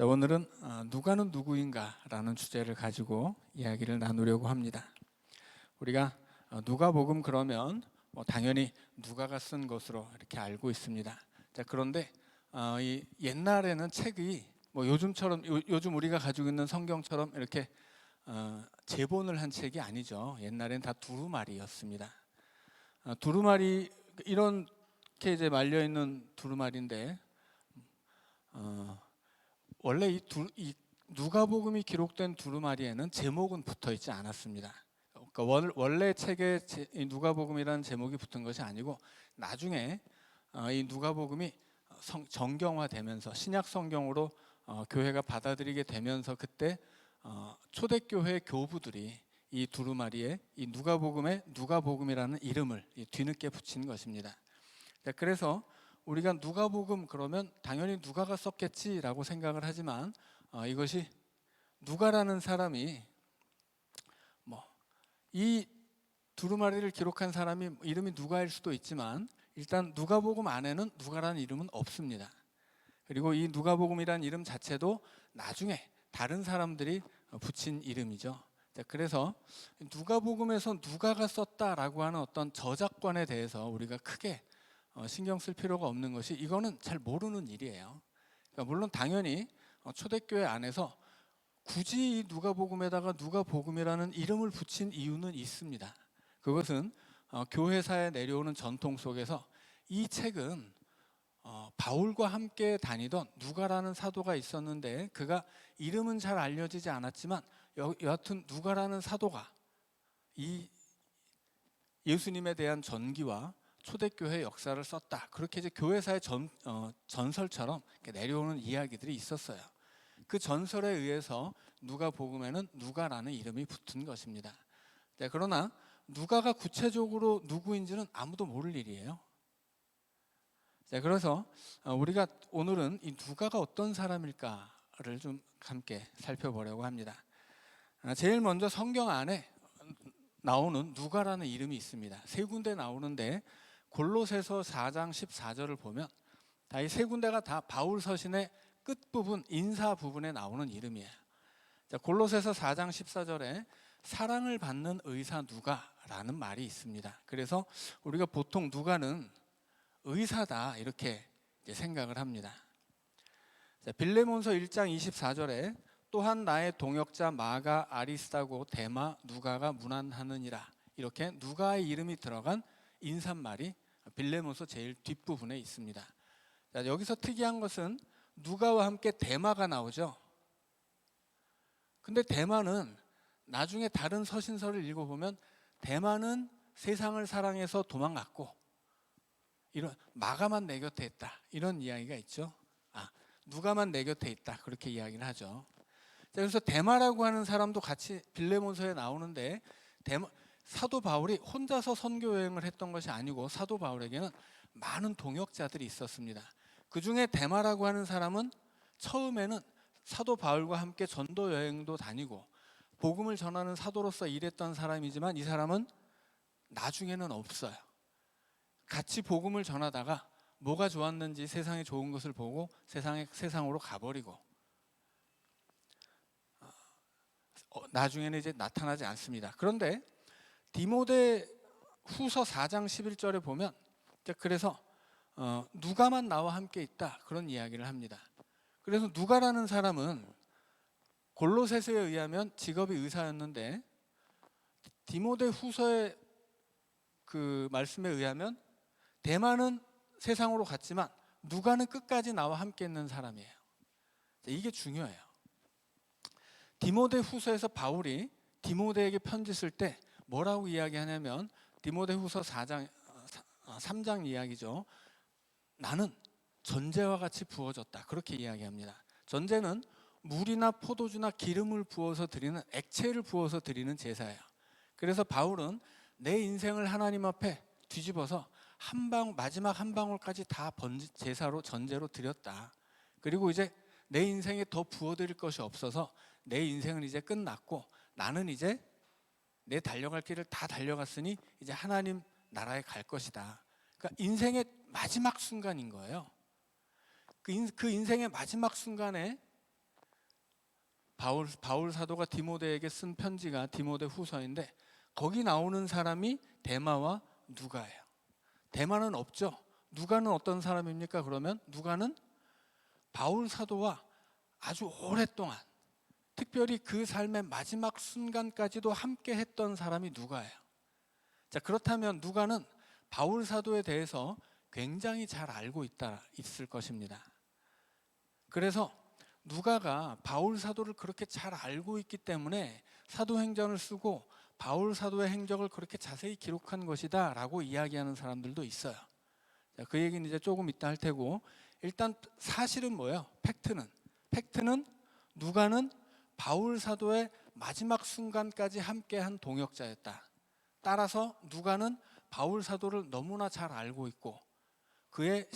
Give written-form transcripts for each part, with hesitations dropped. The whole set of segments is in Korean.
자, 오늘은 누가는 누구인가라는 주제를 가지고 이야기를 나누려고 합니다. 우리가 누가복음 그러면 당연히 누가가 쓴 것으로 이렇게 알고 있습니다. 자, 그런데 이 옛날에는 책이 요즘처럼 요즘 우리가 가지고 있는 성경처럼 이렇게 제본을 한 책이 아니죠. 옛날엔 다 두루마리였습니다. 두루마리 이렇게 이제 말려 있는 두루마리인데 원래 이 누가복음이 기록된 두루마리에는 제목은 붙어 있지 않았습니다. 그러니까 원래 책에 누가복음이라는 제목이 붙은 것이 아니고 나중에 이 누가복음이 정경화되면서 신약 성경으로 교회가 받아들이게 되면서 그때 초대교회 교부들이 이 두루마리에 이 누가복음에 누가복음이라는 이름을 뒤늦게 붙인 것입니다. 그래서 우리가 누가복음 그러면 당연히 누가가 썼겠지라고 생각을 하지만 이것이 누가라는 사람이 이 두루마리를 기록한 사람이 이름이 누가일 수도 있지만 일단 누가복음 안에는 누가라는 이름은 없습니다. 그리고 이 누가복음이라는 이름 자체도 나중에 다른 사람들이 붙인 이름이죠. 그래서 누가복음에서 누가가 썼다라고 하는 어떤 저작권에 대해서 우리가 크게 신경 쓸 필요가 없는 것이 이거는 잘 모르는 일이에요. 그러니까 물론 당연히 초대교회 안에서 굳이 이 누가복음에다가 누가복음이라는 이름을 붙인 이유는 있습니다. 그것은 교회사에 내려오는 전통 속에서 이 책은 바울과 함께 다니던 누가라는 사도가 있었는데 그가 이름은 잘 알려지지 않았지만 여하튼 누가라는 사도가 이 예수님에 대한 전기와 초대교회 역사를 썼다. 그렇게 이제 교회사의 전설처럼 내려오는 이야기들이 있었어요. 그 전설에 의해서 누가복음에는 누가라는 이름이 붙은 것입니다. 그러나 누가가 구체적으로 누구인지는 아무도 모를 일이에요. 그래서 우리가 오늘은 이 누가가 어떤 사람일까를 좀 함께 살펴보려고 합니다. 제일 먼저 성경 안에 나오는 누가라는 이름이 있습니다. 세 군데 나오는데 골로새서 4장 14절을 보면 이 세 군데가 다 바울 서신의 끝부분 인사 부분에 나오는 이름이에요. 골로새서 4장 14절에 사랑을 받는 의사 누가라는 말이 있습니다. 그래서 우리가 보통 누가는 의사다 이렇게 생각을 합니다. 빌레몬서 1장 24절에 또한 나의 동역자 마가 아리스다고 데마 누가가 문안하느니라 이렇게 누가의 이름이 들어간 인사말이 빌레몬서 제일 뒷부분에 있습니다. 여기서 특이한 것은 누가와 함께 데마가 나오죠. 근데 데마는 나중에 다른 서신서를 읽어보면 데마는 세상을 사랑해서 도망갔고 이런 마가만 내 곁에 있다 이런 이야기가 있죠. 누가만 내 곁에 있다 그렇게 이야기를 하죠. 그래서 데마라고 하는 사람도 같이 빌레몬서에 나오는데 사도 바울이 혼자서 선교 여행을 했던 것이 아니고 사도 바울에게는 많은 동역자들이 있었습니다. 그 중에 데마라고 하는 사람은 처음에는 사도 바울과 함께 전도 여행도 다니고 복음을 전하는 사도로서 일했던 사람이지만 이 사람은 나중에는 없어요. 같이 복음을 전하다가 뭐가 좋았는지 세상에 좋은 것을 보고 세상으로 가버리고 나중에는 이제 나타나지 않습니다. 그런데 디모데 후서 4장 11절에 보면 그래서 누가만 나와 함께 있다 그런 이야기를 합니다. 그래서 누가라는 사람은 골로새서에 의하면 직업이 의사였는데 디모데 후서의 그 말씀에 의하면 데마는 세상으로 갔지만 누가는 끝까지 나와 함께 있는 사람이에요. 이게 중요해요. 디모데 후서에서 바울이 디모데에게 편지 쓸 때 뭐라고 이야기하냐면 디모데 후서 3장 이야기죠. 나는 전제와 같이 부어졌다 그렇게 이야기합니다. 전제는 물이나 포도주나 기름을 부어서 드리는 액체를 부어서 드리는 제사예요. 그래서 바울은 내 인생을 하나님 앞에 뒤집어서 마지막 한 방울까지 다 제사로 전제로 드렸다. 그리고 이제 내 인생에 더 부어드릴 것이 없어서 내 인생은 이제 끝났고 나는 이제 내 달려갈 길을 다 달려갔으니 이제 하나님 나라에 갈 것이다. 그러니까 인생의 마지막 순간인 거예요. 그 인생의 마지막 순간에 바울 사도가 디모데에게 쓴 편지가 디모데 후서인데 거기 나오는 사람이 데마와 누가예요. 데마는 없죠. 누가는 어떤 사람입니까? 그러면 누가는 바울 사도와 아주 오랫동안, 특별히 그 삶의 마지막 순간까지도 함께 했던 사람이 누가예요. 자, 그렇다면 누가는 바울 사도에 대해서 굉장히 잘 알고 있을 것입니다. 그래서 누가가 바울 사도를 그렇게 잘 알고 있기 때문에 사도행전을 쓰고 바울 사도의 행적을 그렇게 자세히 기록한 것이다 라고 이야기하는 사람들도 있어요. 자, 그 얘기는 이제 조금 이따 할 테고, 일단 사실은 뭐예요? 팩트는 누가는 바울 사도의 마지막 순간까지 함께한 동역자였다. 따라서 누가는 바울 사도를 너무나 잘 알고 있고 그의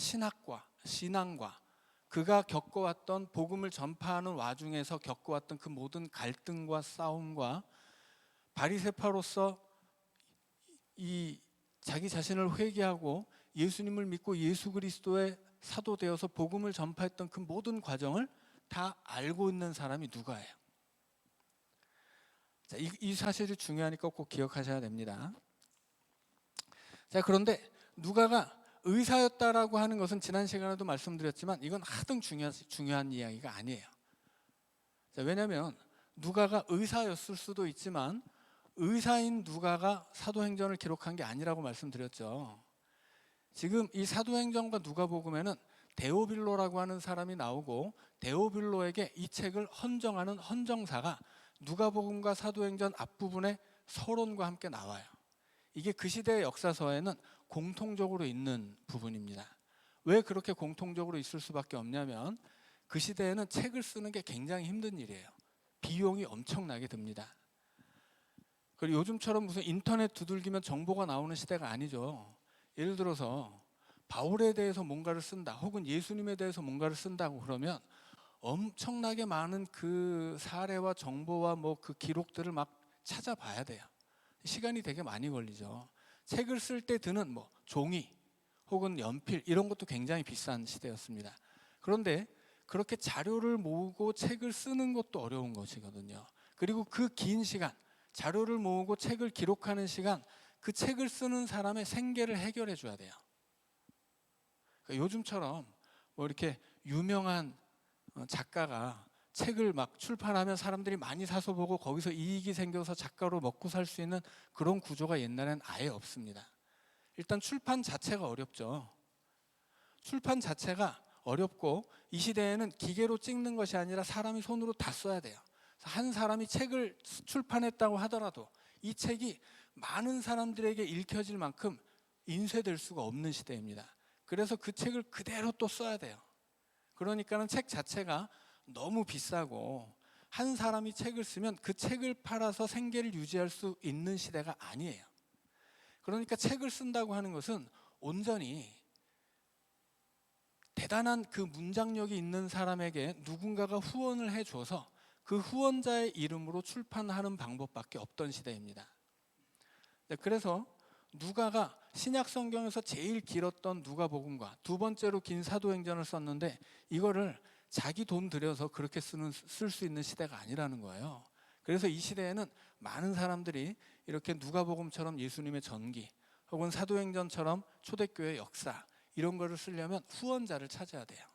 신앙과 그가 겪어왔던 복음을 전파하는 와중에서 겪어왔던 그 모든 갈등과 싸움과 바리새파로서 이 자기 자신을 회개하고 예수님을 믿고 예수 그리스도의 사도 되어서 복음을 전파했던 그 모든 과정을 다 알고 있는 사람이 누가예요. 자, 이 사실이 중요하니까 꼭 기억하셔야 됩니다. 자, 그런데 누가가 의사였다라고 하는 것은 지난 시간에도 말씀드렸지만 이건 하등 중요한 이야기가 아니에요. 자, 왜냐하면 누가가 의사였을 수도 있지만 의사인 누가가 사도행전을 기록한 게 아니라고 말씀드렸죠. 지금 이 사도행전과 누가복음에는 데오빌로라고 하는 사람이 나오고 데오빌로에게 이 책을 헌정하는 헌정사가 누가복음과 사도행전 앞부분에 서론과 함께 나와요. 이게 그 시대의 역사서에는 공통적으로 있는 부분입니다. 왜 그렇게 공통적으로 있을 수밖에 없냐면 그 시대에는 책을 쓰는 게 굉장히 힘든 일이에요. 비용이 엄청나게 듭니다. 그리고 요즘처럼 무슨 인터넷 두들기면 정보가 나오는 시대가 아니죠. 예를 들어서 바울에 대해서 뭔가를 쓴다 혹은 예수님에 대해서 뭔가를 쓴다고 그러면 엄청나게 많은 그 사례와 정보와 뭐 그 기록들을 막 찾아봐야 돼요. 시간이 되게 많이 걸리죠. 책을 쓸 때 드는 뭐 종이 혹은 연필 이런 것도 굉장히 비싼 시대였습니다. 그런데 그렇게 자료를 모으고 책을 쓰는 것도 어려운 것이거든요. 그리고 그 긴 시간, 자료를 모으고 책을 기록하는 시간, 그 책을 쓰는 사람의 생계를 해결해 줘야 돼요. 그러니까 요즘처럼 뭐 이렇게 유명한 작가가 책을 막 출판하면 사람들이 많이 사서 보고 거기서 이익이 생겨서 작가로 먹고 살 수 있는 그런 구조가 옛날엔 아예 없습니다. 일단 출판 자체가 어렵죠. 출판 자체가 어렵고 이 시대에는 기계로 찍는 것이 아니라 사람이 손으로 다 써야 돼요. 한 사람이 책을 출판했다고 하더라도 이 책이 많은 사람들에게 읽혀질 만큼 인쇄될 수가 없는 시대입니다. 그래서 그 책을 그대로 또 써야 돼요. 그러니까는 책 자체가 너무 비싸고 한 사람이 책을 쓰면 그 책을 팔아서 생계를 유지할 수 있는 시대가 아니에요. 그러니까 책을 쓴다고 하는 것은 온전히 대단한 그 문장력이 있는 사람에게 누군가가 후원을 해줘서 그 후원자의 이름으로 출판하는 방법밖에 없던 시대입니다. 그래서 누가가 신약 성경에서 제일 길었던 누가복음과 두 번째로 긴 사도행전을 썼는데 이거를 자기 돈 들여서 그렇게 쓸 수 있는 시대가 아니라는 거예요. 그래서 이 시대에는 많은 사람들이 이렇게 누가복음처럼 예수님의 전기 혹은 사도행전처럼 초대교회 역사 이런 거를 쓰려면 후원자를 찾아야 돼요.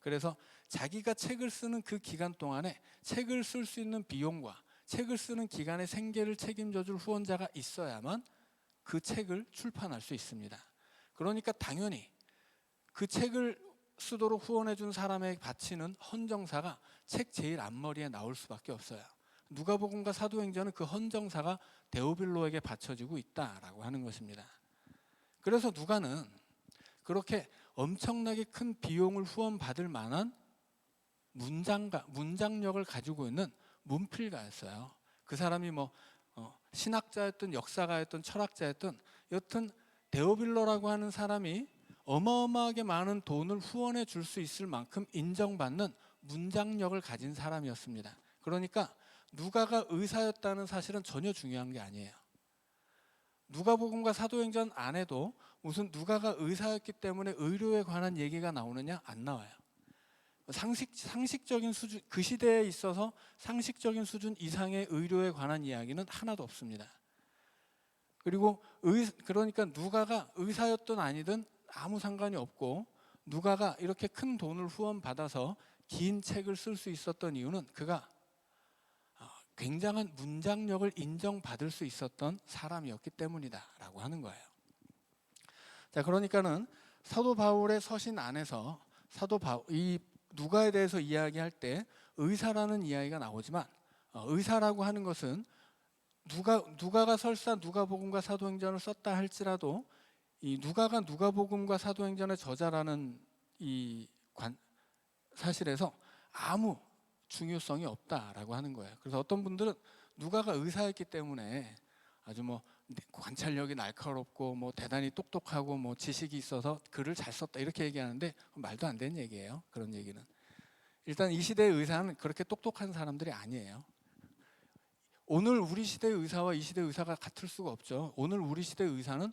그래서 자기가 책을 쓰는 그 기간 동안에 책을 쓸 수 있는 비용과 책을 쓰는 기간의 생계를 책임져 줄 후원자가 있어야만 그 책을 출판할 수 있습니다. 그러니까 당연히 그 책을 쓰도록 후원해 준 사람에게 바치는 헌정사가 책 제일 앞머리에 나올 수밖에 없어요. 누가복음과 사도행전은 그 헌정사가 데오빌로에게 바쳐지고 있다라고 하는 것입니다. 그래서 누가는 그렇게 엄청나게 큰 비용을 후원받을 만한 문장력을 가지고 있는 문필가였어요. 그 사람이 뭐 신학자였든 역사가였든 철학자였든 여튼 데오빌로라고 하는 사람이 어마어마하게 많은 돈을 후원해 줄 수 있을 만큼 인정받는 문장력을 가진 사람이었습니다. 그러니까 누가가 의사였다는 사실은 전혀 중요한 게 아니에요. 누가복음과 사도행전 안에도 무슨 누가가 의사였기 때문에 의료에 관한 얘기가 나오느냐? 안 나와요. 상식적인 수준, 그 시대에 있어서 상식적인 수준 이상의 의료에 관한 이야기는 하나도 없습니다. 그리고 그러니까 누가가 의사였든 아니든 아무 상관이 없고, 누가가 이렇게 큰 돈을 후원받아서 긴 책을 쓸 수 있었던 이유는 그가 굉장한 문장력을 인정받을 수 있었던 사람이었기 때문이다라고 하는 거예요. 자, 그러니까는 사도 바울의 서신 안에서 이 누가에 대해서 이야기할 때 의사라는 이야기가 나오지만, 의사라고 하는 것은 누가가 설사 누가복음과 사도행전을 썼다 할지라도 이 누가가 누가복음과 사도행전의 저자라는 이 사실에서 아무 중요성이 없다라고 하는 거예요. 그래서 어떤 분들은 누가가 의사였기 때문에 아주 뭐 관찰력이 날카롭고 뭐 대단히 똑똑하고 뭐 지식이 있어서 글을 잘 썼다 이렇게 얘기하는데 말도 안 되는 얘기예요. 그런 얘기는. 일단 이 시대의 의사는 그렇게 똑똑한 사람들이 아니에요. 오늘 우리 시대의 의사와 이 시대의 의사가 같을 수가 없죠. 오늘 우리 시대의 의사는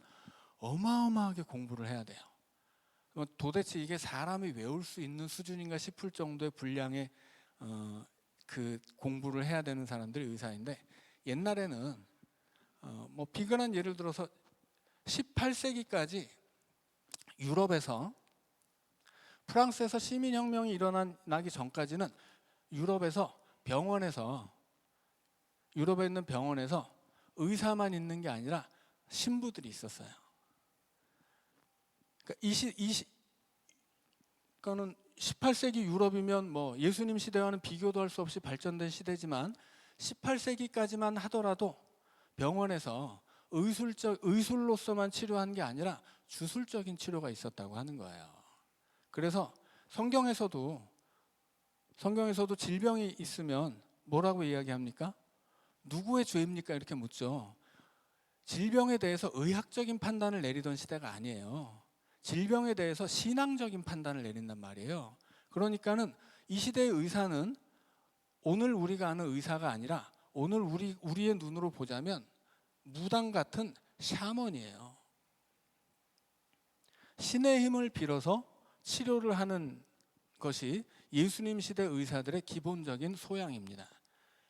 어마어마하게 공부를 해야 돼요. 도대체 이게 사람이 외울 수 있는 수준인가 싶을 정도의 분량의 그 공부를 해야 되는 사람들이 의사인데, 옛날에는 뭐 비근한 예를 들어서 18세기까지 유럽에서, 프랑스에서 시민혁명이 일어나기 전까지는 유럽에 있는 병원에서 의사만 있는 게 아니라 신부들이 있었어요. 그러니까는 18세기 유럽이면 뭐 예수님 시대와는 비교도 할 수 없이 발전된 시대지만 18세기까지만 하더라도 병원에서 의술로서만 치료한 게 아니라 주술적인 치료가 있었다고 하는 거예요. 그래서 성경에서도 질병이 있으면 뭐라고 이야기합니까? 누구의 죄입니까? 이렇게 묻죠. 질병에 대해서 의학적인 판단을 내리던 시대가 아니에요. 질병에 대해서 신앙적인 판단을 내린단 말이에요. 그러니까는 이 시대의 의사는 오늘 우리가 아는 의사가 아니라 오늘 우리의 눈으로 보자면 무당 같은 샤먼이에요. 신의 힘을 빌어서 치료를 하는 것이 예수님 시대 의사들의 기본적인 소양입니다.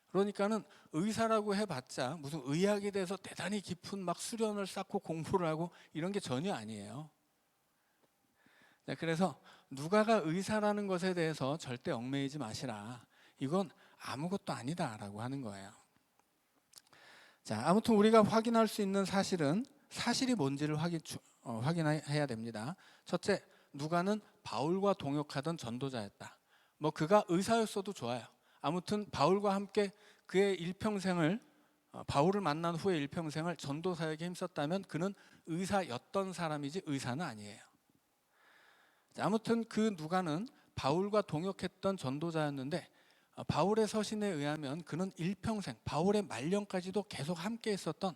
그러니까는 의사라고 해봤자 무슨 의학에 대해서 대단히 깊은 막 수련을 쌓고 공부를 하고 이런 게 전혀 아니에요. 그래서 누가가 의사라는 것에 대해서 절대 얽매이지 마시라. 이건 아무것도 아니다라고 하는 거예요. 자, 아무튼 우리가 확인할 수 있는 사실이 뭔지를 확인해야 됩니다. 첫째, 누가는 바울과 동역하던 전도자였다. 뭐 그가 의사였어도 좋아요. 아무튼 바울과 함께 그의 일평생을, 바울을 만난 후의 일평생을 전도 사역에 힘썼다면 그는 의사였던 사람이지 의사는 아니에요. 자, 아무튼 그 누가는 바울과 동역했던 전도자였는데, 바울의 서신에 의하면 그는 일평생 바울의 말년까지도 계속 함께 있었던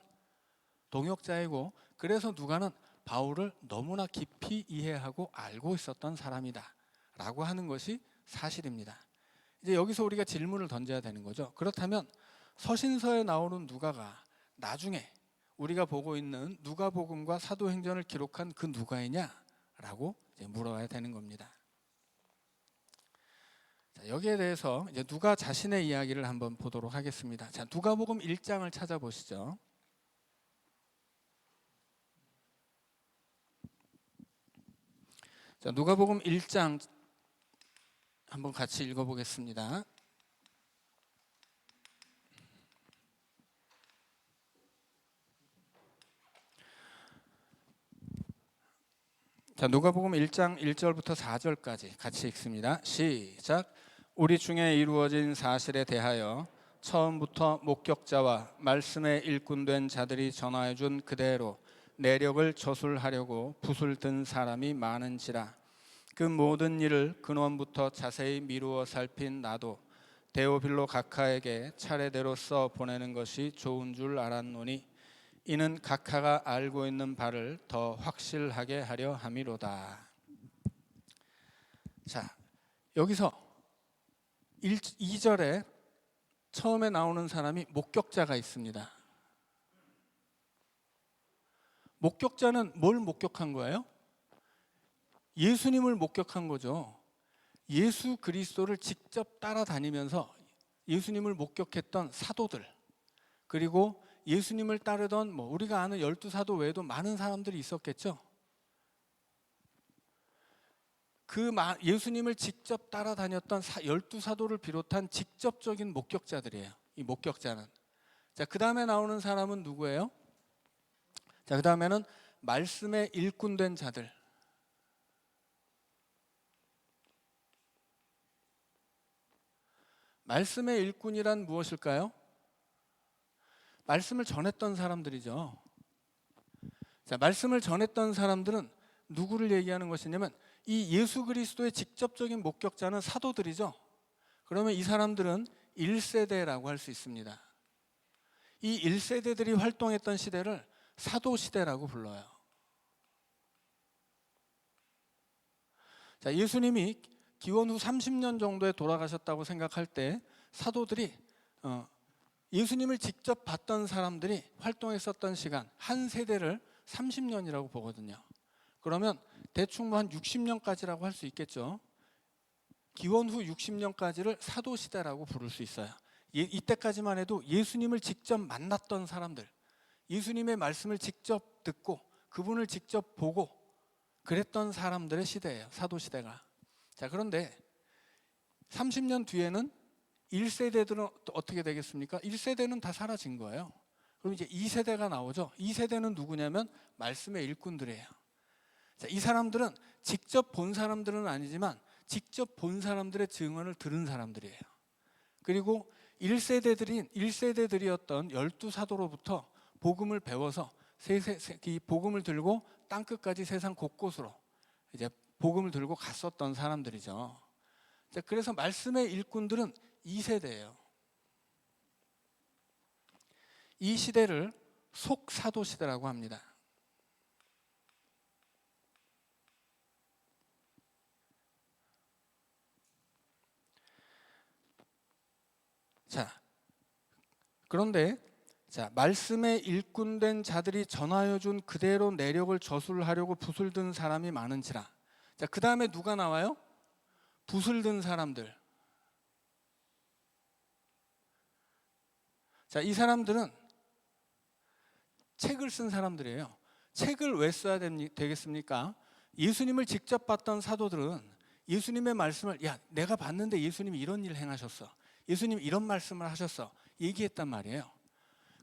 동역자이고, 그래서 누가는 바울을 너무나 깊이 이해하고 알고 있었던 사람이다 라고 하는 것이 사실입니다. 이제 여기서 우리가 질문을 던져야 되는 거죠. 그렇다면 서신서에 나오는 누가가 나중에 우리가 보고 있는 누가복음과 사도행전을 기록한 그 누가이냐라고 이제 물어야 되는 겁니다. 자, 여기에 대해서 이제 누가 자신의 이야기를 한번 보도록 하겠습니다. 자, 누가복음 1장을 찾아보시죠. 자, 누가복음 1장 한번 같이 읽어보겠습니다. 자, 누가복음 1장 1절부터 4절까지 같이 읽습니다. 시작. 우리 중에 이루어진 사실에 대하여 처음부터 목격자와 말씀에 일꾼된 자들이 전하여준 그대로 내력을 저술하려고 붓을 든 사람이 많은지라. 그 모든 일을 근원부터 자세히 미루어 살핀 나도 데오빌로 각하에게 차례대로 써 보내는 것이 좋은 줄 알았노니 이는 각하가 알고 있는 바를 더 확실하게 하려 함이로다. 자, 여기서 2절에 처음에 나오는 사람이 목격자가 있습니다. 목격자는 뭘 목격한 거예요? 예수님을 목격한 거죠. 예수 그리스도를 직접 따라다니면서 예수님을 목격했던 사도들, 그리고 예수님을 따르던 우리가 아는 12사도 외에도 많은 사람들이 있었겠죠. 예수님을 직접 따라다녔던 12사도를 비롯한 직접적인 목격자들이에요. 이 목격자는. 자, 그 다음에 나오는 사람은 누구예요? 자, 그 다음에는 말씀의 일꾼된 자들. 말씀의 일꾼이란 무엇일까요? 말씀을 전했던 사람들이죠. 자, 말씀을 전했던 사람들은 누구를 얘기하는 것이냐면 이 예수 그리스도의 직접적인 목격자는 사도들이죠. 그러면 이 사람들은 1세대라고 할 수 있습니다. 이 1세대들이 활동했던 시대를 사도시대라고 불러요. 자, 예수님이 기원 후 30년 정도에 돌아가셨다고 생각할 때 사도들이 예수님을 직접 봤던 사람들이 활동했었던 시간 한 세대를 30년이라고 보거든요. 그러면 대충 한 60년까지라고 할 수 있겠죠. 기원 후 60년까지를 사도시대라고 부를 수 있어요. 이때까지만 해도 예수님을 직접 만났던 사람들, 예수님의 말씀을 직접 듣고 그분을 직접 보고 그랬던 사람들의 시대예요. 사도시대가. 자, 그런데 30년 뒤에는 1세대들은 어떻게 되겠습니까? 1세대는 다 사라진 거예요. 그럼 이제 2세대가 나오죠. 2세대는 누구냐면 말씀의 일꾼들이에요. 자, 이 사람들은 직접 본 사람들은 아니지만 직접 본 사람들의 증언을 들은 사람들이에요. 그리고 1세대들이었던 12사도로부터 복음을 배워서 이 복음을 들고 땅끝까지 세상 곳곳으로 이제 복음을 들고 갔었던 사람들이죠. 자, 그래서 말씀의 일꾼들은 2세대예요. 이 시대를 속사도 시대라고 합니다. 자, 그런데 말씀에 일꾼된 자들이 전하여 준 그대로 내력을 저술하려고 붓을 든 사람이 많은지라. 자, 그 다음에 누가 나와요? 붓을 든 사람들. 자, 이 사람들은 책을 쓴 사람들이에요. 책을 왜 써야 되겠습니까? 예수님을 직접 봤던 사도들은 예수님의 말씀을 내가 봤는데 예수님이 이런 일 행하셨어. 예수님 이런 말씀을 하셨어. 얘기했단 말이에요.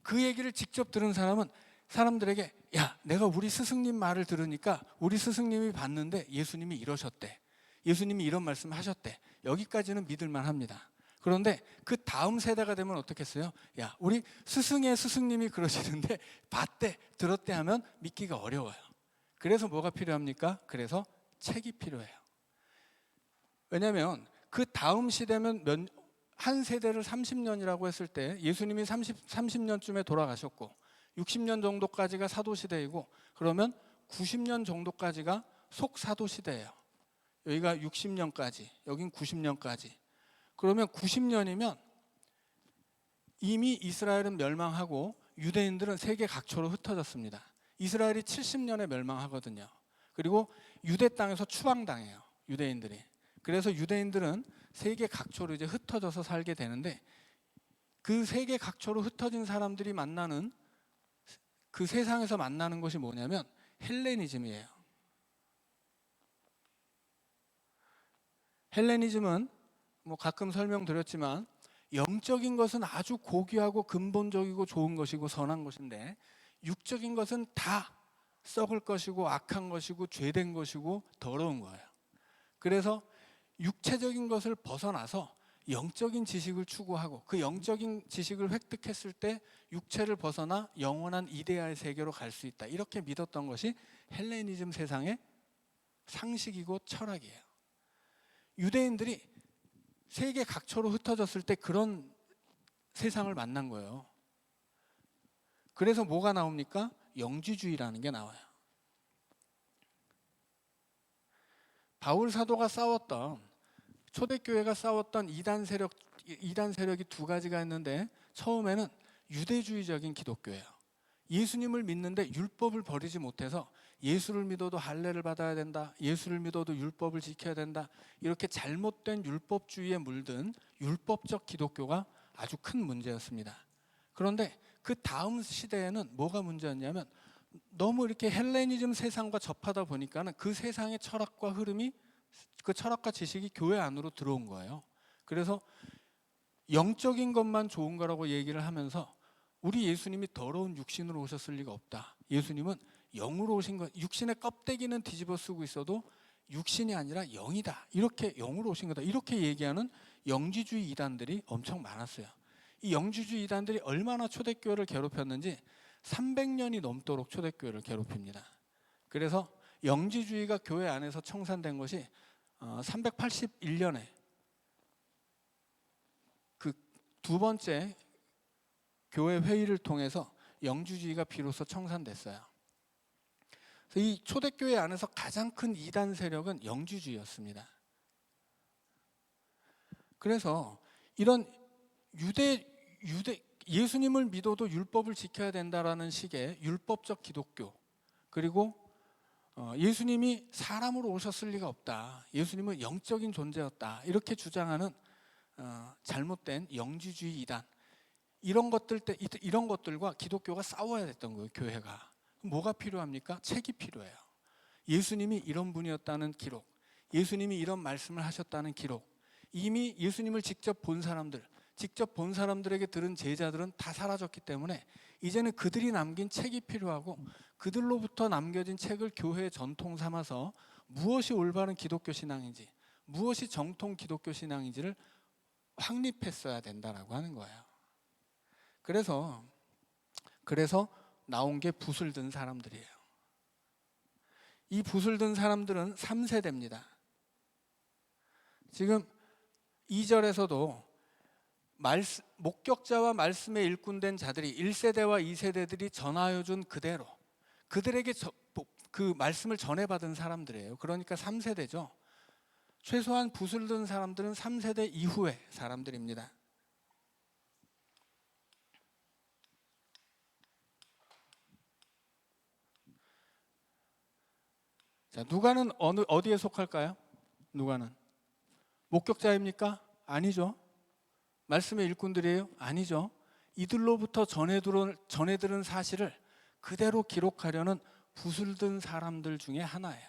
그 얘기를 직접 들은 사람은 사람들에게 내가 우리 스승님 말을 들으니까 우리 스승님이 봤는데 예수님이 이러셨대. 예수님이 이런 말씀 하셨대. 여기까지는 믿을만 합니다. 그런데 그 다음 세대가 되면 어떻겠어요? 우리 스승의 스승님이 그러시는데 봤대, 들었대 하면 믿기가 어려워요. 그래서 뭐가 필요합니까? 그래서 책이 필요해요. 왜냐하면 그 다음 시대면 한 세대를 30년이라고 했을 때 예수님이 30년쯤에 돌아가셨고 60년 정도까지가 사도시대이고 그러면 90년 정도까지가 속사도시대예요. 여기가 60년까지, 여긴 90년까지. 그러면 90년이면 이미 이스라엘은 멸망하고 유대인들은 세계 각처로 흩어졌습니다. 이스라엘이 70년에 멸망하거든요. 그리고 유대 땅에서 추방당해요. 유대인들이. 그래서 유대인들은 세계 각처로 이제 흩어져서 살게 되는데 그 세계 각처로 흩어진 사람들이 만나는 그 세상에서 만나는 것이 뭐냐면 헬레니즘이에요. 헬레니즘은 가끔 설명드렸지만 영적인 것은 아주 고귀하고 근본적이고 좋은 것이고 선한 것인데 육적인 것은 다 썩을 것이고 악한 것이고 죄된 것이고 더러운 거예요. 그래서 육체적인 것을 벗어나서 영적인 지식을 추구하고 그 영적인 지식을 획득했을 때 육체를 벗어나 영원한 이데아의 세계로 갈 수 있다. 이렇게 믿었던 것이 헬레니즘 세상의 상식이고 철학이에요. 유대인들이 세계 각처로 흩어졌을 때 그런 세상을 만난 거예요. 그래서 뭐가 나옵니까? 영지주의라는 게 나와요. 바울 사도가 싸웠던 초대교회가 싸웠던 이단 세력이 두 가지가 있는데 처음에는 유대주의적인 기독교예요. 예수님을 믿는데 율법을 버리지 못해서 예수를 믿어도 할례를 받아야 된다, 예수를 믿어도 율법을 지켜야 된다, 이렇게 잘못된 율법주의에 물든 율법적 기독교가 아주 큰 문제였습니다. 그런데 그 다음 시대에는 뭐가 문제였냐면 너무 이렇게 헬레니즘 세상과 접하다 보니까는 그 세상의 철학과 흐름이, 그 철학과 지식이 교회 안으로 들어온 거예요. 그래서 영적인 것만 좋은 거라고 얘기를 하면서 우리 예수님이 더러운 육신으로 오셨을 리가 없다, 예수님은 영으로 오신 것, 육신의 껍데기는 뒤집어 쓰고 있어도 육신이 아니라 영이다, 이렇게 영으로 오신 거다, 이렇게 얘기하는 영지주의 이단들이 엄청 많았어요. 이 영지주의 이단들이 얼마나 초대교회를 괴롭혔는지 300년이 넘도록 초대교회를 괴롭힙니다. 그래서 영지주의가 교회 안에서 청산된 것이 381년에 그 두 번째 교회 회의를 통해서 영지주의가 비로소 청산됐어요. 그래서 이 초대교회 안에서 가장 큰 이단 세력은 영지주의였습니다. 그래서 이런 예수님을 믿어도 율법을 지켜야 된다라는 식의 율법적 기독교, 그리고 예수님이 사람으로 오셨을 리가 없다, 예수님은 영적인 존재였다, 이렇게 주장하는 잘못된 영지주의 이단, 이런 것들과 기독교가 싸워야 됐던 거예요. 교회가 뭐가 필요합니까? 책이 필요해요. 예수님이 이런 분이었다는 기록, 예수님이 이런 말씀을 하셨다는 기록, 이미 예수님을 직접 본 사람들에게 들은 제자들은 다 사라졌기 때문에 이제는 그들이 남긴 책이 필요하고, 그들로부터 남겨진 책을 교회의 전통 삼아서 무엇이 올바른 기독교 신앙인지, 무엇이 정통 기독교 신앙인지를 확립했어야 된다라고 하는 거예요. 그래서 나온 게 붓을 든 사람들이에요. 이 붓을 든 사람들은 3세대입니다. 지금 2절에서도 목격자와 말씀에 일꾼된 자들이 1세대와 2세대들이 전하여 준 그대로 그들에게 그 말씀을 전해받은 사람들이에요. 그러니까 3세대죠. 최소한 붓을 든 사람들은 3세대 이후의 사람들입니다. 자, 누가는 어디에 속할까요? 누가는 목격자입니까? 아니죠. 말씀의 일꾼들이에요? 아니죠. 이들로부터 전해 들은 사실을 그대로 기록하려는 붓을 든 사람들 중에 하나예요.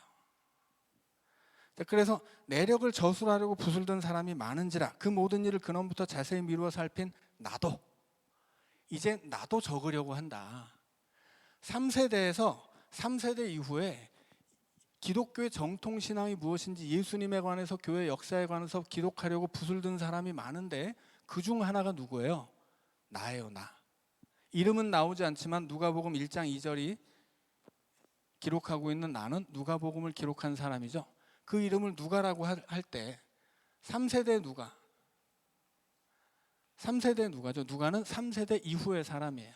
자, 그래서 내력을 저술하려고 붓을 든 사람이 많은지라 그 모든 일을 근원부터 자세히 미루어 살핀 나도 이제 나도 적으려고 한다. 3세대 이후에 기독교의 정통신앙이 무엇인지, 예수님에 관해서, 교회 역사에 관해서 기록하려고 붓을 든 사람이 많은데 그 중 하나가 누구예요? 나예요, 나. 이름은 나오지 않지만 누가복음 1장 2절이 기록하고 있는 나는 누가복음을 기록한 사람이죠. 그 이름을 누가라고 할 때 3세대 누가죠. 누가는 3세대 이후의 사람이에요.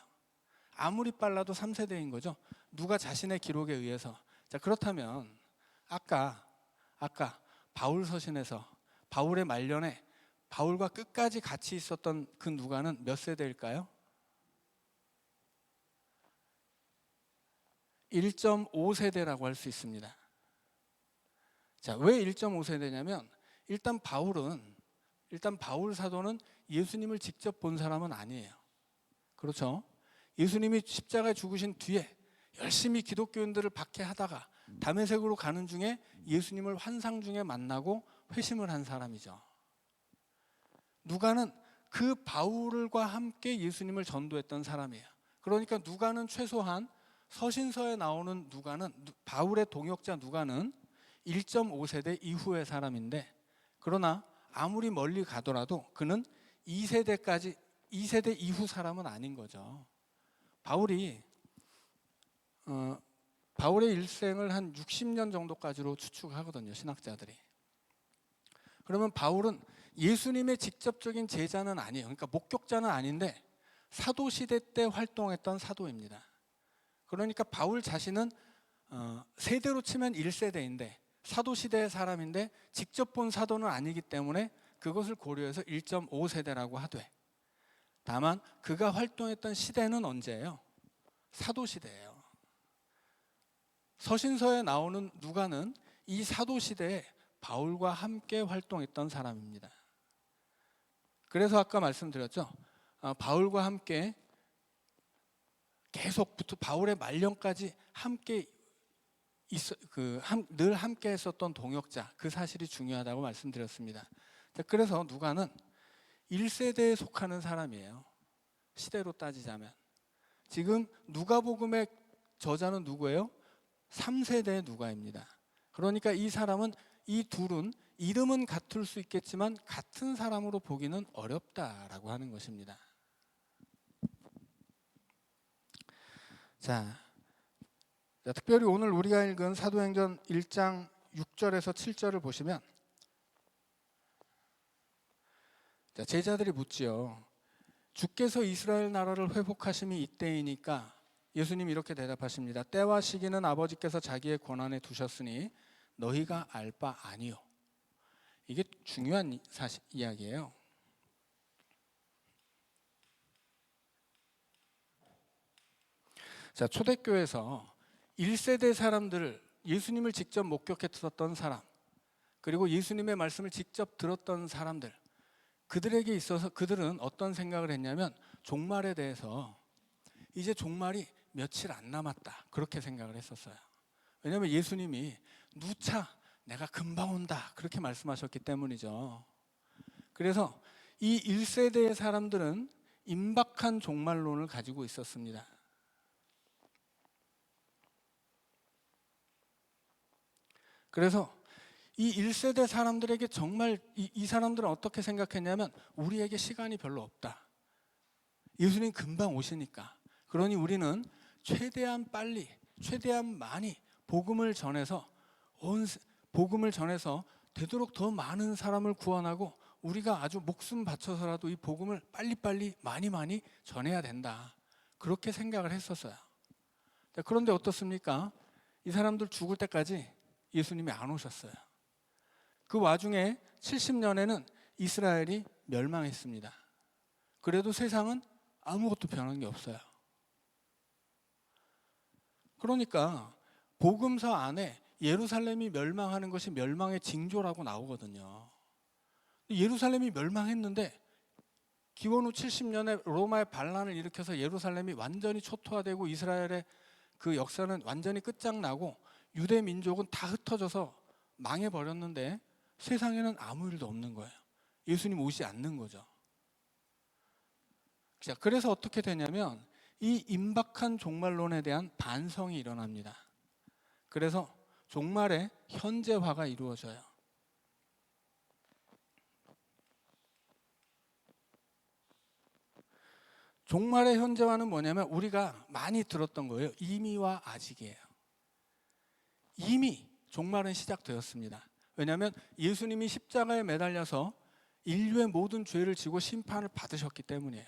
아무리 빨라도 3세대인 거죠. 누가 자신의 기록에 의해서. 자, 그렇다면 아까 바울 서신에서 바울의 말년에 바울과 끝까지 같이 있었던 그 누가는 몇 세대일까요? 1.5세대라고 할 수 있습니다. 자, 왜 1.5세대냐면 일단 바울 사도는 예수님을 직접 본 사람은 아니에요. 그렇죠? 예수님이 십자가에 죽으신 뒤에 열심히 기독교인들을 박해하다가 다메섹으로 가는 중에 예수님을 환상 중에 만나고 회심을 한 사람이죠. 누가는 그 바울과 함께 예수님을 전도했던 사람이에요. 그러니까 누가는 최소한 서신서에 나오는 바울의 동역자 누가는 1.5세대 이후의 사람인데, 그러나 아무리 멀리 가더라도 그는 2세대 이후 사람은 아닌 거죠. 바울의 일생을 한 60년 정도까지로 추측하거든요, 신학자들이. 그러면 바울은 예수님의 직접적인 제자는 아니에요. 그러니까 목격자는 아닌데 사도시대 때 활동했던 사도입니다. 그러니까 바울 자신은 세대로 치면 1세대인데 사도시대의 사람인데 직접 본 사도는 아니기 때문에 그것을 고려해서 1.5세대라고 하되, 다만 그가 활동했던 시대는 언제예요? 사도시대예요. 서신서에 나오는 누가는 이 사도 시대에 바울과 함께 활동했던 사람입니다. 그래서 아까 말씀드렸죠. 바울과 함께 계속부터 바울의 말년까지 함께 늘 함께 했었던 동역자, 그 사실이 중요하다고 말씀드렸습니다. 그래서 누가는 1세대에 속하는 사람이에요. 시대로 따지자면. 지금 누가복음의 저자는 누구예요? 3세대의 누가입니다. 그러니까 이 사람은, 이 둘은 이름은 같을 수 있겠지만 같은 사람으로 보기는 어렵다라고 하는 것입니다. 자, 특별히 오늘 우리가 읽은 사도행전 1장 6절에서 7절을 보시면, 제자들이 묻지요. 주께서 이스라엘 나라를 회복하심이 이때이니까. 예수님이 이렇게 대답하십니다. 때와 시기는 아버지께서 자기의 권한에 두셨으니 너희가 알 바 아니요. 이게 중요한 이야기예요. 자, 초대교회에서 1세대 사람들을, 예수님을 직접 목격했었던 사람, 그리고 예수님의 말씀을 직접 들었던 사람들, 그들에게 있어서 그들은 어떤 생각을 했냐면 종말에 대해서 이제 종말이 며칠 안 남았다, 그렇게 생각을 했었어요. 왜냐하면 예수님이 누차 내가 금방 온다 그렇게 말씀하셨기 때문이죠. 그래서 이 1세대의 사람들은 임박한 종말론을 가지고 있었습니다. 그래서 이 1세대 사람들에게 정말 이 사람들은 어떻게 생각했냐면 우리에게 시간이 별로 없다. 예수님 금방 오시니까. 그러니 우리는 최대한 빨리, 최대한 많이 복음을 전해서 되도록 더 많은 사람을 구원하고 우리가 아주 목숨 바쳐서라도 이 복음을 빨리빨리 많이 전해야 된다. 그렇게 생각을 했었어요. 그런데 어떻습니까? 이 사람들 죽을 때까지 예수님이 안 오셨어요. 그 와중에 70년에는 이스라엘이 멸망했습니다. 그래도 세상은 아무것도 변한 게 없어요. 그러니까 복음서 안에 예루살렘이 멸망하는 것이 멸망의 징조라고 나오거든요. 예루살렘이 멸망했는데 기원 후 70년에 로마의 반란을 일으켜서 예루살렘이 완전히 초토화되고 이스라엘의 그 역사는 완전히 끝장나고 유대 민족은 다 흩어져서 망해버렸는데 세상에는 아무 일도 없는 거예요. 예수님 오지 않는 거죠. 자, 그래서 어떻게 되냐면 이 임박한 종말론에 대한 반성이 일어납니다. 그래서 종말의 현재화가 이루어져요. 종말의 현재화는 뭐냐면 우리가 많이 들었던 거예요. 이미와 아직이에요. 이미 종말은 시작되었습니다. 왜냐하면 예수님이 십자가에 매달려서 인류의 모든 죄를 지고 심판을 받으셨기 때문이에요.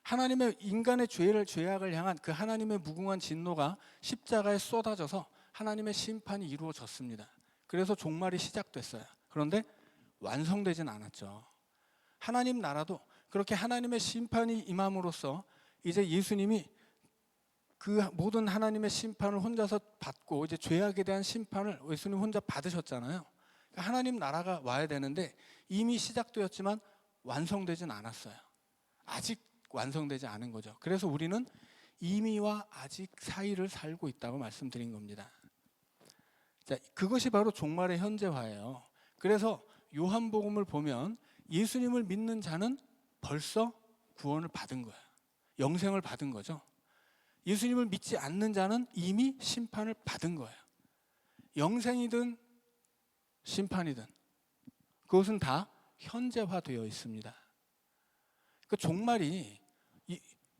하나님의 인간의 죄악을 향한 그 하나님의 무궁한 진노가 십자가에 쏟아져서 하나님의 심판이 이루어졌습니다. 그래서 종말이 시작됐어요. 그런데 완성되진 않았죠. 하나님 나라도 그렇게 하나님의 심판이 임함으로써 이제 예수님이 그 모든 하나님의 심판을 혼자서 받고 이제 죄악에 대한 심판을 예수님 혼자 받으셨잖아요. 하나님 나라가 와야 되는데 이미 시작되었지만 완성되진 않았어요. 아직 완성되지 않은 거죠. 그래서 우리는 이미와 아직 사이를 살고 있다고 말씀드린 겁니다. 자, 그것이 바로 종말의 현재화예요. 그래서 요한복음을 보면 예수님을 믿는 자는 벌써 구원을 받은 거예요. 영생을 받은 거죠. 예수님을 믿지 않는 자는 이미 심판을 받은 거예요. 영생이든 심판이든 그것은 다 현재화되어 있습니다. 그 종말이,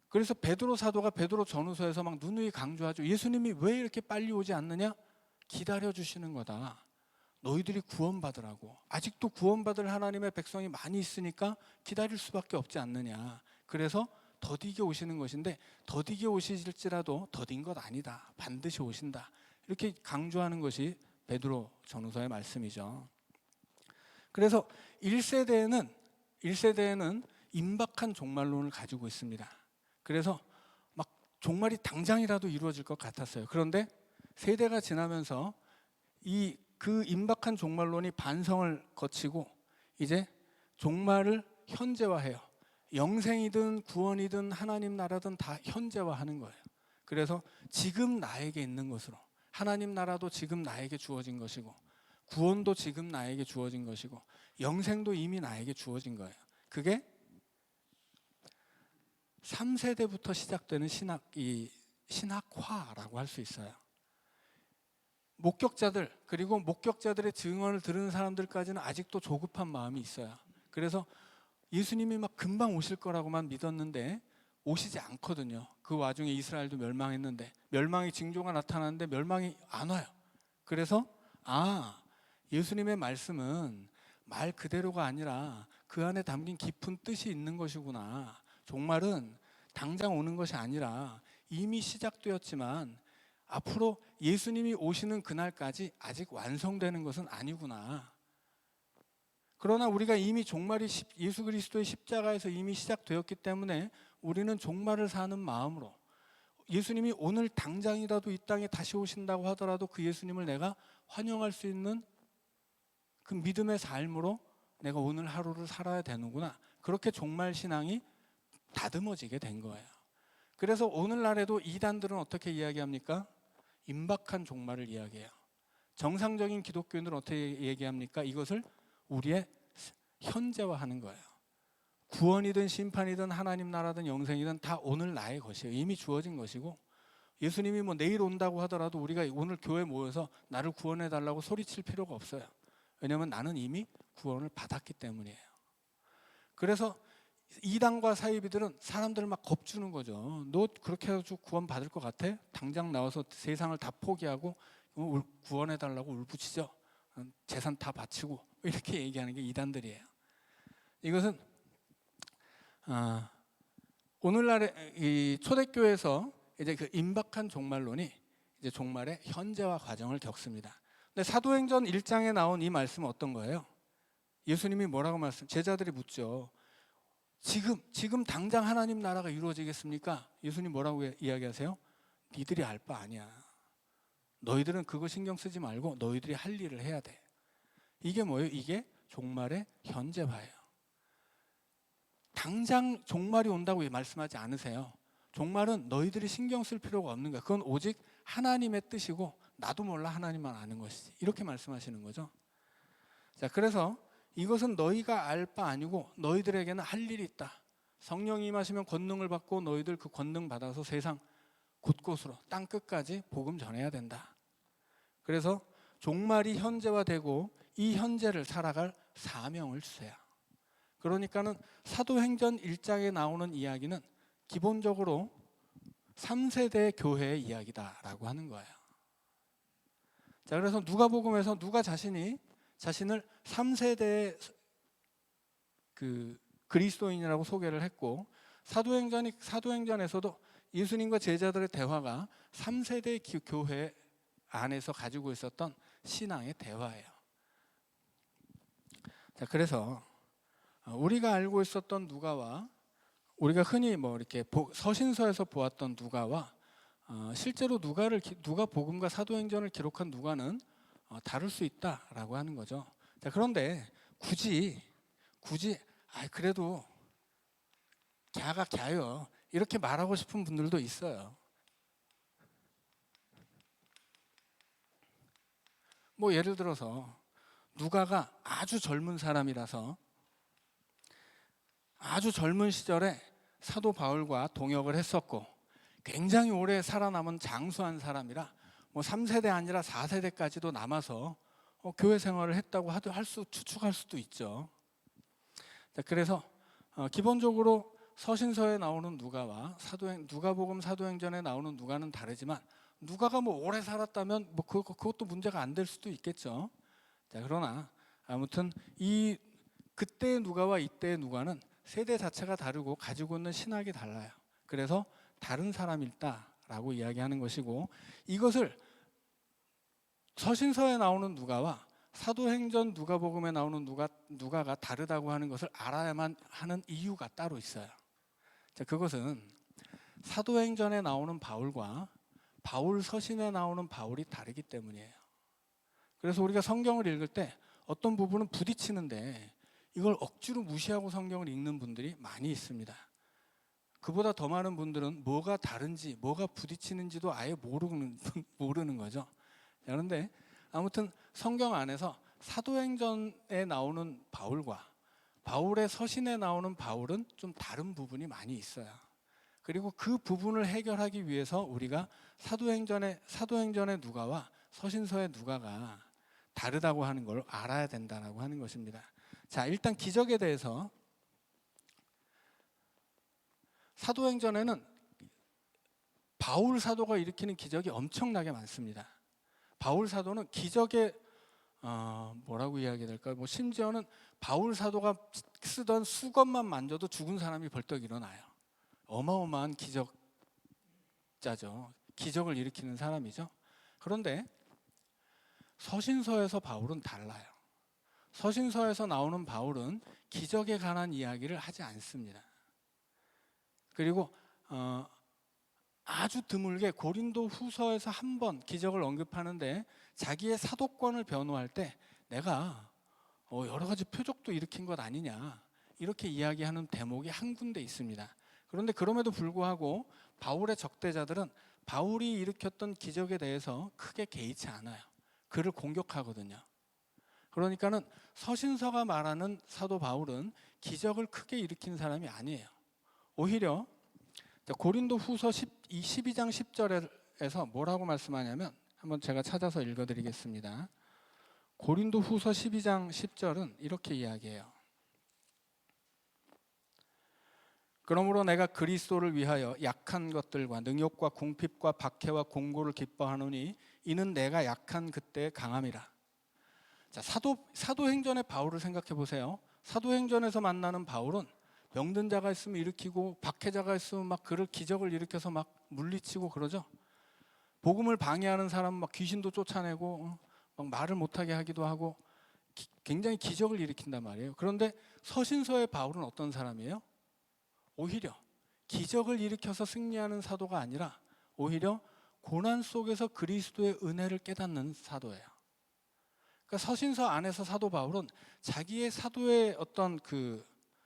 그래서 베드로 사도가 베드로 전후서에서 막 누누이 강조하죠. 예수님이 왜 이렇게 빨리 오지 않느냐? 기다려주시는 거다. 너희들이 구원받으라고. 아직도 구원받을 하나님의 백성이 많이 있으니까 기다릴 수밖에 없지 않느냐. 그래서 더디게 오시는 것인데 더디게 오실지라도 더딘 것 아니다. 반드시 오신다. 이렇게 강조하는 것이 베드로 전후서의 말씀이죠. 그래서 1세대에는 임박한 종말론을 가지고 있습니다. 그래서 막 종말이 당장이라도 이루어질 것 같았어요. 그런데 세대가 지나면서 그 임박한 종말론이 반성을 거치고 이제 종말을 현재화해요. 영생이든 구원이든 하나님 나라든 다 현재화하는 거예요. 그래서 지금 나에게 있는 것으로, 하나님 나라도 지금 나에게 주어진 것이고, 구원도 지금 나에게 주어진 것이고, 영생도 이미 나에게 주어진 거예요. 그게 3세대부터 시작되는 신학화라고 할 수 있어요. 목격자들, 그리고 목격자들의 증언을 들은 사람들까지는 아직도 조급한 마음이 있어요. 그래서 예수님이 막 금방 오실 거라고만 믿었는데 오시지 않거든요. 그 와중에 이스라엘도 멸망했는데, 멸망의 징조가 나타나는데 멸망이 안 와요. 그래서 예수님의 말씀은 말 그대로가 아니라 그 안에 담긴 깊은 뜻이 있는 것이구나. 종말은 당장 오는 것이 아니라 이미 시작되었지만 앞으로 예수님이 오시는 그날까지 아직 완성되는 것은 아니구나. 그러나 우리가 이미 종말이 예수 그리스도의 십자가에서 이미 시작되었기 때문에 우리는 종말을 사는 마음으로, 예수님이 오늘 당장이라도 이 땅에 다시 오신다고 하더라도 그 예수님을 내가 환영할 수 있는 그 믿음의 삶으로 내가 오늘 하루를 살아야 되는구나. 그렇게 종말 신앙이 다듬어지게 된 거예요. 그래서 오늘날에도 이단들은 어떻게 이야기합니까? 임박한 종말을 이야기해요. 정상적인 기독교인들은 어떻게 얘기합니까? 이것을 우리의 현재화하는 거예요. 구원이든 심판이든 하나님 나라든 영생이든 다 오늘 나의 것이에요. 이미 주어진 것이고, 예수님이 뭐 내일 온다고 하더라도 우리가 오늘 교회 모여서 나를 구원해 달라고 소리칠 필요가 없어요. 왜냐하면 나는 이미 구원을 받았기 때문이에요. 그래서 이단과 사이비들은 사람들을 막 겁주는 거죠. 너 그렇게 해서 구원 받을 것 같아? 당장 나와서 세상을 다 포기하고 구원해 달라고 울부짖어. 재산 다 바치고, 이렇게 얘기하는 게 이단들이에요. 이것은 오늘날의 이 초대교회에서 이제 그 임박한 종말론이 이제 종말의 현재화 과정을 겪습니다. 근데 사도행전 1장에 나온 이 말씀은 어떤 거예요? 예수님이 뭐라고 제자들이 묻죠. 지금 당장 하나님 나라가 이루어지겠습니까? 예수님 뭐라고 이야기하세요? 니들이 알 바 아니야. 너희들은 그거 신경 쓰지 말고 너희들이 할 일을 해야 돼. 이게 뭐예요? 이게 종말의 현재화예요. 당장 종말이 온다고 말씀하지 않으세요. 종말은 너희들이 신경 쓸 필요가 없는 거야. 그건 오직 하나님의 뜻이고 나도 몰라 하나님만 아는 것이지. 이렇게 말씀하시는 거죠. 자, 그래서 이것은 너희가 알 바 아니고 너희들에게는 할 일이 있다. 성령이 임하시면 권능을 받고 너희들 그 권능 받아서 세상 곳곳으로 땅 끝까지 복음 전해야 된다. 그래서 종말이 현재화되고 이 현재를 살아갈 사명을 주세요. 그러니까는 사도행전 1장에 나오는 이야기는 기본적으로 3세대 교회의 이야기다라고 하는 거예요. 자, 그래서 누가복음에서 누가 자신을 3세대 그리스도인이라고 소개를 했고, 사도행전에서도 예수님과 제자들의 대화가 3세대 교회 안에서 가지고 있었던 신앙의 대화예요. 자, 그래서 우리가 알고 있었던 누가와 우리가 흔히 뭐 이렇게 서신서에서 보았던 누가와 실제로 누가복음과 사도행전을 기록한 누가는 다를 수 있다라고 하는 거죠. 자, 그런데 굳이 그래도 갸가 갸요 이렇게 말하고 싶은 분들도 있어요. 뭐 예를 들어서 누가가 아주 젊은 사람이라서 아주 젊은 시절에 사도 바울과 동역을 했었고 굉장히 오래 살아남은 장수한 사람이라 뭐 3세대 아니라 4세대까지도 남아서 교회 생활을 했다고 추측할 수도 있죠. 자, 그래서 기본적으로 서신서에 나오는 누가와 누가복음 사도행전에 나오는 누가는 다르지만 누가가 뭐 오래 살았다면 뭐 그것도 문제가 안 될 수도 있겠죠. 자, 그러나 아무튼 그때의 누가와 이때의 누가는 세대 자체가 다르고 가지고 있는 신학이 달라요. 그래서 다른 사람일다라고 이야기하는 것이고, 이것을 서신서에 나오는 누가와 사도행전 누가복음에 나오는 누가가 다르다고 하는 것을 알아야만 하는 이유가 따로 있어요. 자, 그것은 사도행전에 나오는 바울과 바울 서신에 나오는 바울이 다르기 때문이에요. 그래서 우리가 성경을 읽을 때 어떤 부분은 부딪히는데 이걸 억지로 무시하고 성경을 읽는 분들이 많이 있습니다. 그보다 더 많은 분들은 뭐가 다른지, 뭐가 부딪히는지도 아예 모르는 거죠. 그런데 아무튼 성경 안에서 사도행전에 나오는 바울과 바울의 서신에 나오는 바울은 좀 다른 부분이 많이 있어요. 그리고 그 부분을 해결하기 위해서 우리가 사도행전의 누가와 서신서의 누가가 다르다고 하는 걸 알아야 된다고 하는 것입니다. 자, 일단 기적에 대해서 사도행전에는 바울 사도가 일으키는 기적이 엄청나게 많습니다. 바울 사도는 기적의 뭐라고 이야기해야 될까요? 뭐 심지어는 바울 사도가 쓰던 수건만 만져도 죽은 사람이 벌떡 일어나요. 어마어마한 기적자죠. 기적을 일으키는 사람이죠. 그런데 서신서에서 바울은 달라요. 서신서에서 나오는 바울은 기적에 관한 이야기를 하지 않습니다. 그리고 아주 드물게 고린도 후서에서 한 번 기적을 언급하는데 자기의 사도권을 변호할 때 내가 여러 가지 표적도 일으킨 것 아니냐 이렇게 이야기하는 대목이 한 군데 있습니다. 그런데 그럼에도 불구하고 바울의 적대자들은 바울이 일으켰던 기적에 대해서 크게 개의치 않아요. 그를 공격하거든요. 그러니까는 서신서가 말하는 사도 바울은 기적을 크게 일으킨 사람이 아니에요. 오히려 고린도 후서 12장 10절에서 뭐라고 말씀하냐면 한번 제가 찾아서 읽어드리겠습니다. 고린도 후서 12장 10절은 이렇게 이야기해요. 그러므로 내가 그리스도를 위하여 약한 것들과 능욕과 궁핍과 박해와 공고를 기뻐하노니 이는 내가 약한 그때의 강함이라. 자, 사도행전의 바울을 생각해 보세요. 사도행전에서 만나는 바울은 병든 자가 있으면 일으키고 박해자가 있으면 막 그를 기적을 일으켜서 막 물리치고 그러죠. 복음을 방해하는 사람은 막 귀신도 쫓아내고 막 말을 못하게 하기도 하고 굉장히 기적을 일으킨단 말이에요. 그런데 서신서의 바울은 어떤 사람이에요? 오히려 기적을 일으켜서 승리하는 사도가 아니라 오히려 고난 속에서 그리스도의 은혜를 깨닫는 사도예요. 그러니까 서신서 안에서 사도 바울은 자기의 사도의 어떤 그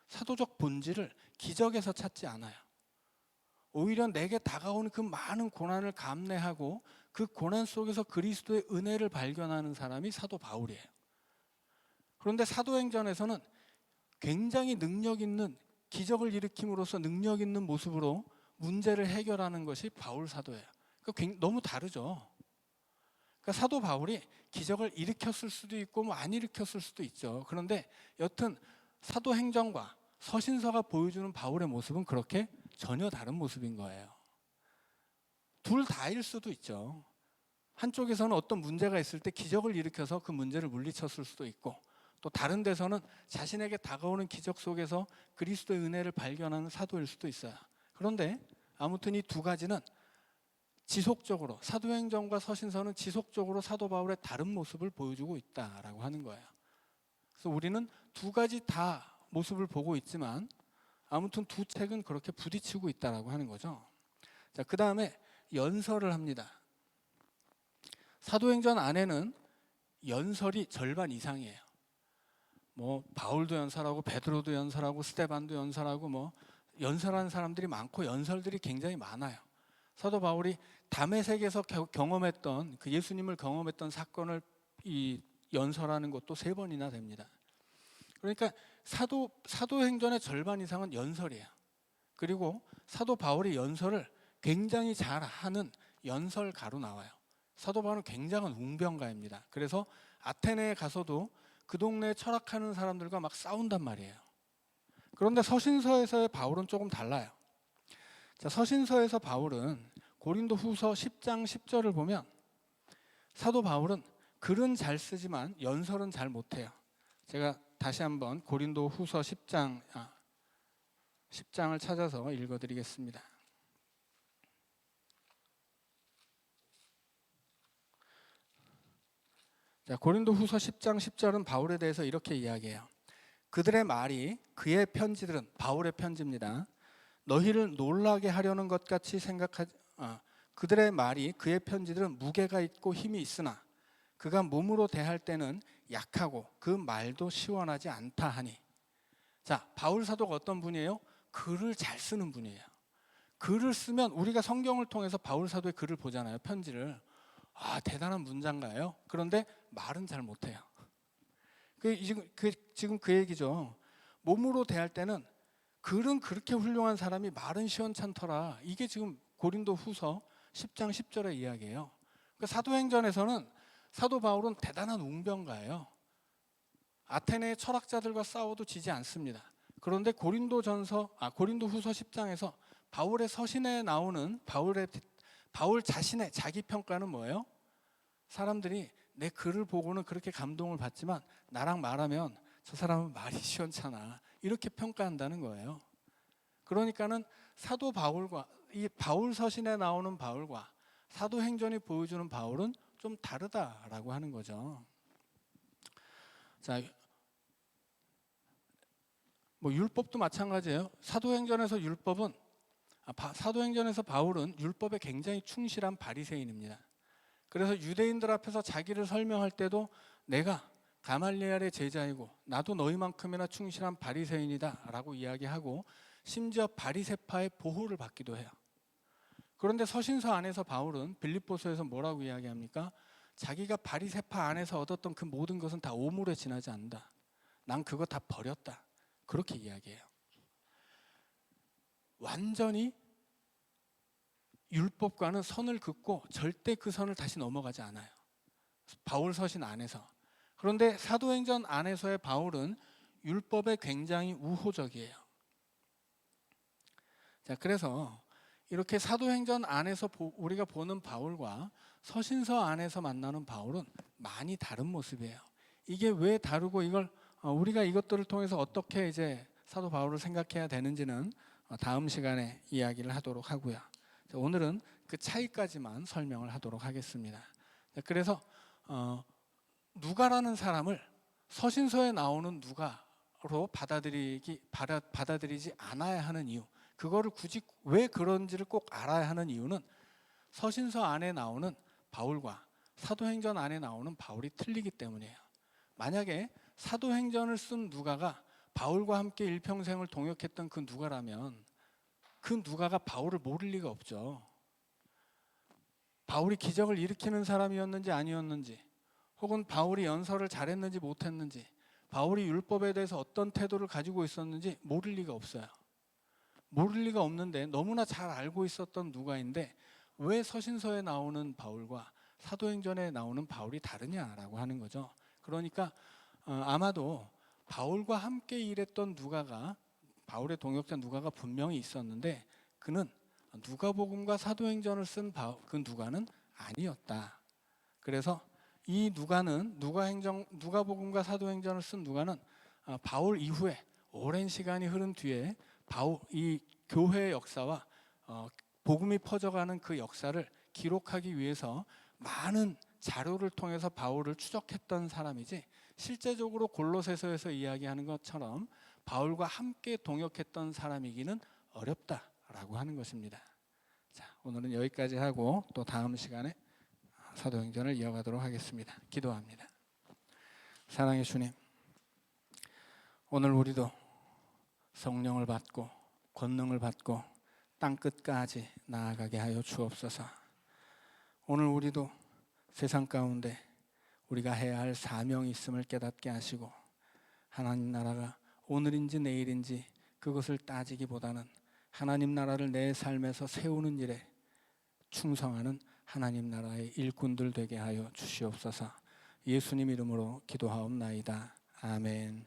사도적 본질을 기적에서 찾지 않아요. 오히려 내게 다가오는 그 많은 고난을 감내하고 그 고난 속에서 그리스도의 은혜를 발견하는 사람이 사도 바울이에요. 그런데 사도행전에서는 굉장히 능력 있는 기적을 일으킴으로써 능력 있는 모습으로 문제를 해결하는 것이 바울 사도예요. 그러니까 너무 다르죠. 그러니까 사도 바울이 기적을 일으켰을 수도 있고 뭐 안 일으켰을 수도 있죠. 그런데 여튼 사도행전과 서신서가 보여주는 바울의 모습은 그렇게 전혀 다른 모습인 거예요. 둘 다일 수도 있죠. 한쪽에서는 어떤 문제가 있을 때 기적을 일으켜서 그 문제를 물리쳤을 수도 있고 또 다른 데서는 자신에게 다가오는 기적 속에서 그리스도의 은혜를 발견하는 사도일 수도 있어요. 그런데 아무튼 이 두 가지는 지속적으로 사도행전과 서신서는 지속적으로 사도 바울의 다른 모습을 보여주고 있다라고 하는 거예요. 그래서 우리는 두 가지 다 모습을 보고 있지만 아무튼 두 책은 그렇게 부딪히고 있다라고 하는 거죠. 자, 그 다음에 연설을 합니다. 사도행전 안에는 연설이 절반 이상이에요. 뭐 바울도 연설하고 베드로도 연설하고 스데반도 연설하고 뭐 연설하는 사람들이 많고 연설들이 굉장히 많아요. 사도 바울이 다메섹에서 경험했던 그 예수님을 경험했던 사건을 이 연설하는 것도 3번이나 됩니다. 그러니까 사도행전의 절반 이상은 연설이에요. 그리고 사도 바울이 연설을 굉장히 잘하는 연설가로 나와요. 사도 바울은 굉장한 웅변가입니다. 그래서 아테네에 가서도 그 동네에 철학하는 사람들과 막 싸운단 말이에요. 그런데 서신서에서의 바울은 조금 달라요. 자, 서신서에서 바울은 고린도 후서 10장 10절을 보면 사도 바울은 글은 잘 쓰지만 연설은 잘 못해요. 제가 다시 한번 고린도 후서 10장을 찾아서 읽어드리겠습니다. 자, 고린도 후서 10장 10절은 바울에 대해서 이렇게 이야기해요. 그들의 말이 그의 편지들은 바울의 편지입니다. 너희를 놀라게 하려는 것 같이 그들의 말이 그의 편지들은 무게가 있고 힘이 있으나 그가 몸으로 대할 때는 약하고 그 말도 시원하지 않다 하니. 자, 바울 사도가 어떤 분이에요? 글을 잘 쓰는 분이에요. 글을 쓰면 우리가 성경을 통해서 바울 사도의 글을 보잖아요. 편지를. 아, 대단한 문장가예요. 그런데 말은 잘 못해요. 지금 그 얘기죠. 몸으로 대할 때는 글은 그렇게 훌륭한 사람이 말은 시원찮더라. 이게 지금 고린도 후서 10장 10절의 이야기예요. 그러니까 사도행전에서는 사도 바울은 대단한 웅변가예요. 아테네의 철학자들과 싸워도 지지 않습니다. 그런데 고린도 후서 10장에서 바울의 서신에 나오는 바울 자신의 자기 평가는 뭐예요? 사람들이 내 글을 보고는 그렇게 감동을 받지만 나랑 말하면 저 사람은 말이 시원찮아. 이렇게 평가한다는 거예요. 그러니까는 사도 바울과 이 바울 서신에 나오는 바울과 사도행전이 보여주는 바울은 좀 다르다라고 하는 거죠. 자, 뭐 율법도 마찬가지예요. 사도행전에서 바울은 율법에 굉장히 충실한 바리새인입니다. 그래서 유대인들 앞에서 자기를 설명할 때도 내가 가말리엘의 제자이고 나도 너희만큼이나 충실한 바리새인이다라고 이야기하고 심지어 바리새파의 보호를 받기도 해요. 그런데 서신서 안에서 바울은 빌립보서에서 뭐라고 이야기합니까? 자기가 바리새파 안에서 얻었던 그 모든 것은 다 오물에 지나지 않는다. 난 그거 다 버렸다. 그렇게 이야기해요. 완전히 율법과는 선을 긋고 절대 그 선을 다시 넘어가지 않아요. 바울 서신 안에서. 그런데 사도행전 안에서의 바울은 율법에 굉장히 우호적이에요. 자, 그래서 이렇게 사도행전 안에서 우리가 보는 바울과 서신서 안에서 만나는 바울은 많이 다른 모습이에요. 이게 왜 다르고 우리가 이것들을 통해서 어떻게 이제 사도 바울을 생각해야 되는지는 다음 시간에 이야기를 하도록 하고요. 오늘은 그 차이까지만 설명을 하도록 하겠습니다. 그래서 누가라는 사람을 서신서에 나오는 누가로 받아들이지 않아야 하는 이유, 그거를 굳이 왜 그런지를 꼭 알아야 하는 이유는 서신서 안에 나오는 바울과 사도행전 안에 나오는 바울이 틀리기 때문이에요. 만약에 사도행전을 쓴 누가가 바울과 함께 일평생을 동역했던 그 누가라면 그 누가가 바울을 모를 리가 없죠. 바울이 기적을 일으키는 사람이었는지 아니었는지, 혹은 바울이 연설을 잘했는지 못했는지, 바울이 율법에 대해서 어떤 태도를 가지고 있었는지 모를 리가 없어요. 모를 리가 없는데 너무나 잘 알고 있었던 누가인데 왜 서신서에 나오는 바울과 사도행전에 나오는 바울이 다르냐라고 하는 거죠. 그러니까 아마도 바울과 함께 일했던 바울의 동역자 누가가 분명히 있었는데 그는 누가복음과 사도행전을 쓴 그 누가는 아니었다. 그래서 이 누가복음과 사도행전을 쓴 누가는 바울 이후에 오랜 시간이 흐른 뒤에 이 교회의 역사와 복음이 퍼져가는 그 역사를 기록하기 위해서 많은 자료를 통해서 바울을 추적했던 사람이지, 실제적으로 골로새서에서 이야기하는 것처럼 바울과 함께 동역했던 사람이기는 어렵다라고 하는 것입니다. 자, 오늘은 여기까지 하고 또 다음 시간에 사도행전을 이어가도록 하겠습니다. 기도합니다. 사랑의 주님, 오늘 우리도 성령을 받고 권능을 받고 땅끝까지 나아가게 하여 주옵소서. 오늘 우리도 세상 가운데 우리가 해야 할 사명이 있음을 깨닫게 하시고, 하나님 나라가 오늘인지 내일인지 그것을 따지기보다는 하나님 나라를 내 삶에서 세우는 일에 충성하는 하나님 나라의 일꾼들 되게 하여 주시옵소서. 예수님 이름으로 기도하옵나이다. 아멘.